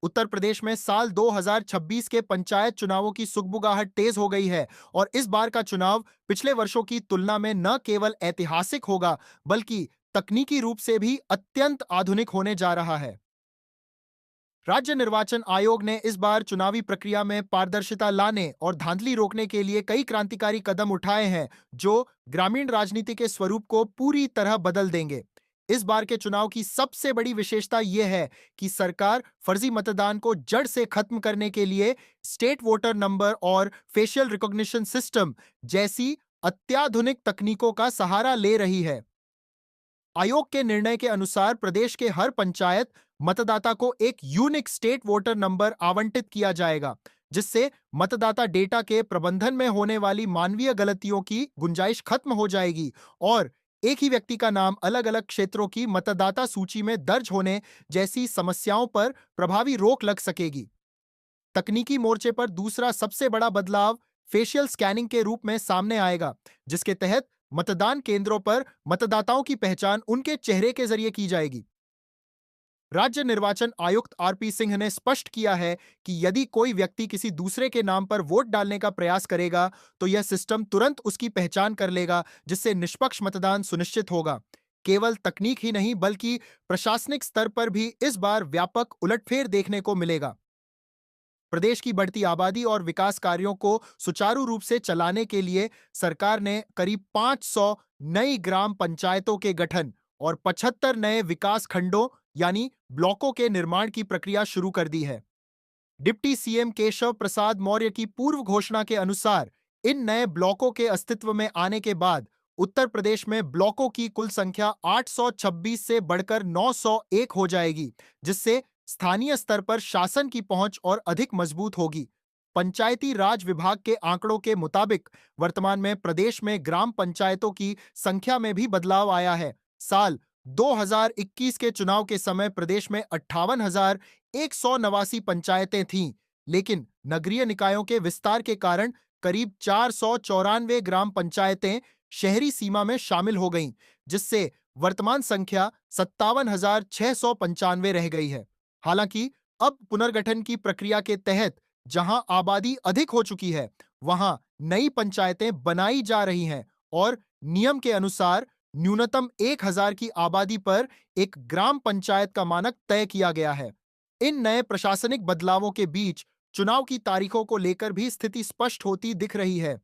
उत्तर प्रदेश में साल 2026 के पंचायत चुनावों की सुगबुगाहट तेज हो गई है और इस बार का चुनाव पिछले वर्षों की तुलना में न केवल ऐतिहासिक होगा, बल्कि तकनीकी रूप से भी अत्यंत आधुनिक होने जा रहा है। राज्य निर्वाचन आयोग ने इस बार चुनावी प्रक्रिया में पारदर्शिता लाने और धांधली रोकने के लिए कई क्रांतिकारी कदम उठाए हैं, जो ग्रामीण राजनीति के स्वरूप को पूरी तरह बदल देंगे। इस बार के चुनाव की सबसे बड़ी विशेषता यह है कि सरकार फर्जी मतदान को जड़ से खत्म करने के लिए स्टेट वोटर नंबर और फेशियल रिकॉग्निशन सिस्टम जैसी अत्याधुनिक तकनीकों का सहारा ले रही है। आयोग के निर्णय के अनुसार प्रदेश के हर पंचायत मतदाता को एक यूनिक स्टेट वोटर नंबर आवंटित किया जाएगा, जिससे मतदाता डेटा के प्रबंधन में होने वाली मानवीय गलतियों की गुंजाइश खत्म हो जाएगी और एक ही व्यक्ति का नाम अलग अलग क्षेत्रों की मतदाता सूची में दर्ज होने जैसी समस्याओं पर प्रभावी रोक लग सकेगी। तकनीकी मोर्चे पर दूसरा सबसे बड़ा बदलाव फेशियल स्कैनिंग के रूप में सामने आएगा, जिसके तहत मतदान केंद्रों पर मतदाताओं की पहचान उनके चेहरे के जरिए की जाएगी। राज्य निर्वाचन आयुक्त आरपी सिंह ने स्पष्ट किया है कि यदि कोई व्यक्ति किसी दूसरे के नाम पर वोट डालने का प्रयास करेगा, तो यह सिस्टम तुरंत उसकी पहचान कर लेगा, जिससे निष्पक्ष मतदान सुनिश्चित होगा। केवल तकनीक ही नहीं, बल्कि प्रशासनिक स्तर पर भी इस बार व्यापक उलटफेर देखने को मिलेगा। प्रदेश की बढ़ती आबादी और विकास कार्यों को सुचारू रूप से चलाने के लिए सरकार ने करीब 500 नई ग्राम पंचायतों के गठन और 75 नए विकास खंडों यानी ब्लॉकों के निर्माण की प्रक्रिया शुरू कर दी है। डिप्टी सीएम केशव प्रसाद मौर्य की पूर्व घोषणा के अनुसार इन नए ब्लॉकों के अस्तित्व में आने के बाद उत्तर प्रदेश में ब्लॉकों की कुल संख्या 826 से बढ़कर 901 हो जाएगी, जिससे स्थानीय स्तर पर शासन की पहुंच और अधिक मजबूत होगी। पंचायती राज विभाग के आंकड़ों के मुताबिक वर्तमान में प्रदेश में ग्राम पंचायतों की संख्या में भी बदलाव आया है। साल 2021 के चुनाव के समय प्रदेश में 58,189 पंचायतें थीं, लेकिन नगरीय निकायों के विस्तार के कारण करीब 494 ग्राम पंचायतें शहरी सीमा में शामिल हो गईं, जिससे वर्तमान संख्या 57,695 रह गई है। हालांकि अब पुनर्गठन की प्रक्रिया के तहत जहां आबादी अधिक हो चुकी है, वहां नई पंचायतें बनाई जा रही हैं और नियम के अनुसार न्यूनतम 1,000 की आबादी पर एक ग्राम पंचायत का मानक तय किया गया है। इन नए प्रशासनिक बदलावों के बीच चुनाव की तारीखों को लेकर भी स्थिति स्पष्ट होती दिख रही है।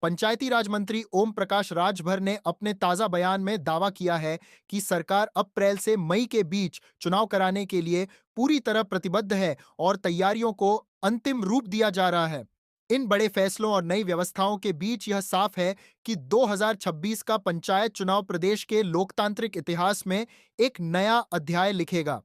पंचायती राज मंत्री ओम प्रकाश राजभर ने अपने ताजा बयान में दावा किया है कि सरकार अप्रैल से मई के बीच चुनाव कराने के लिए पूरी तरह प्रतिबद्ध है और तैयारियों को अंतिम रूप दिया जा रहा है। इन बड़े फैसलों और नई व्यवस्थाओं के बीच यह साफ है कि 2026 का पंचायत चुनाव प्रदेश के लोकतांत्रिक इतिहास में एक नया अध्याय लिखेगा।